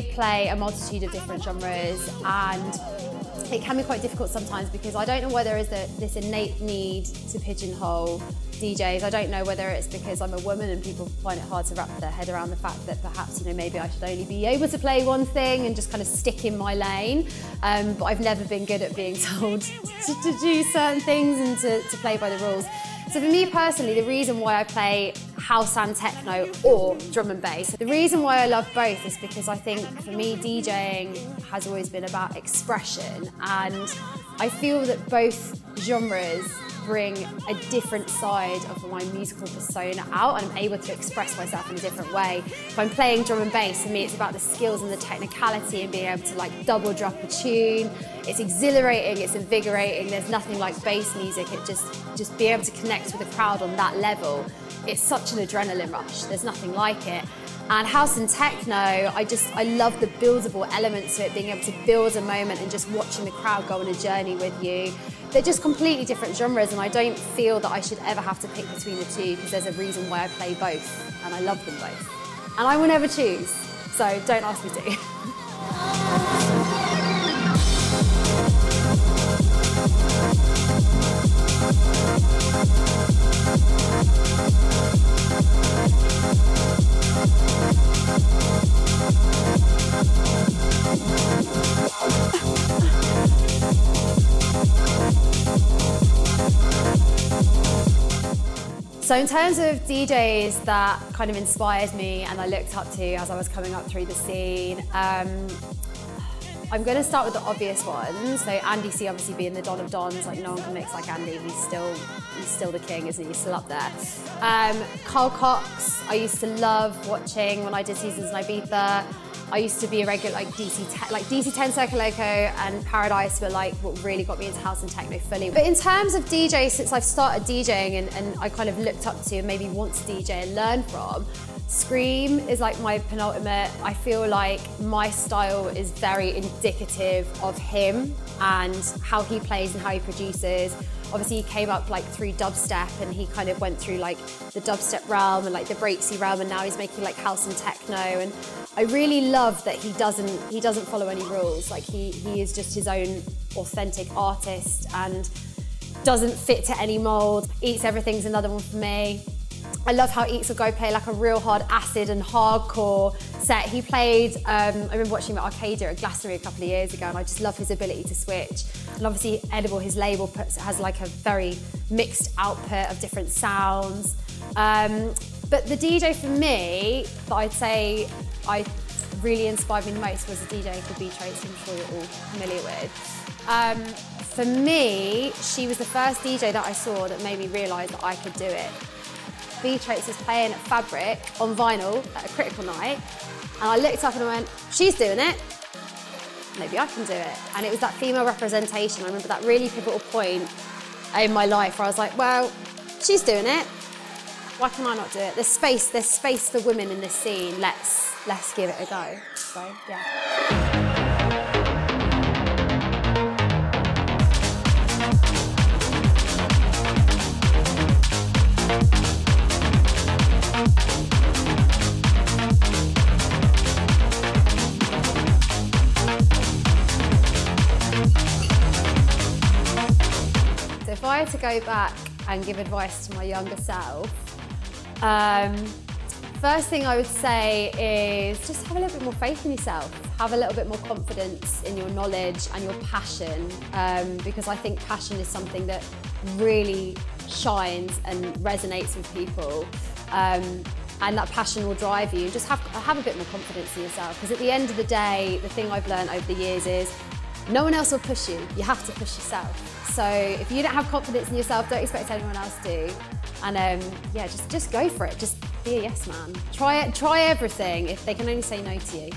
play a multitude of different genres, and it can be quite difficult sometimes because I don't know whether there is this innate need to pigeonhole DJs. I don't know whether it's because I'm a woman and people find it hard to wrap their head around the fact that perhaps, you know, maybe I should only be able to play one thing and just kind of stick in my lane. But I've never been good at being told to do certain things and to play by the rules. So for me personally, the reason why I play house and techno or drum and bass, the reason why I love both is because I think for me DJing has always been about expression, and I feel that both genres bring a different side of my musical persona out, and I'm able to express myself in a different way. If I'm playing drum and bass, for me it's about the skills and the technicality and being able to like double drop a tune. It's exhilarating, it's invigorating, there's nothing like bass music. It just be able to connect with a crowd on that level. It's such an adrenaline rush, there's nothing like it. And house and techno, I love the buildable elements to it, being able to build a moment and just watching the crowd go on a journey with you. They're just completely different genres, and I don't feel that I should ever have to pick between the two because there's a reason why I play both, and I love them both. And I will never choose, so don't ask me to. So in terms of DJs that kind of inspired me and I looked up to as I was coming up through the scene, I'm going to start with the obvious ones. So Andy C obviously being the Don of Dons, like no one can mix like Andy, he's still the king, isn't he? He's still up there. Carl Cox, I used to love watching when I did seasons in Ibiza. I used to be a regular like DC-10 Circle Loco and Paradise were like what really got me into house and techno fully. But in terms of DJs, since I've started DJing and I kind of looked up to and maybe want to DJ and learn from, Scream is like my penultimate. I feel like my style is very indicative of him and how he plays and how he produces. Obviously he came up like through dubstep and he kind of went through like the dubstep realm and like the breaksy realm, and now he's making like house and techno, and I really love that he doesn't follow any rules. Like he is just his own authentic artist and doesn't fit to any mold. Eats Everything's another one for me. I love how Eats will go play like a real hard acid and hardcore set. He played, I remember watching him at Arcadia at Glastonbury a couple of years ago, and I just love his ability to switch. And obviously Edible, his label, has like a very mixed output of different sounds. But the DJ for me that I'd say really inspired me the most was a DJ called B-Trace, I'm sure you're all familiar with. For me, she was the first DJ that I saw that made me realise that I could do it. B-Trace was playing at Fabric on vinyl at a Critical night, and I looked up and I went, she's doing it, maybe I can do it. And it was that female representation. I remember that really pivotal point in my life where I was like, well, she's doing it, why can I not do it? There's space for women in this scene, let's give it a go. So, yeah. If I had to go back and give advice to my younger self, first thing I would say is just have a little bit more faith in yourself. Have a little bit more confidence in your knowledge and your passion, because I think passion is something that really shines and resonates with people. And that passion will drive you. Just have a bit more confidence in yourself, because at the end of the day, the thing I've learned over the years is no one else will push you. You have to push yourself. So if you don't have confidence in yourself, don't expect anyone else to. And yeah, just go for it. Just be a yes man. Try everything if they can only say no to you.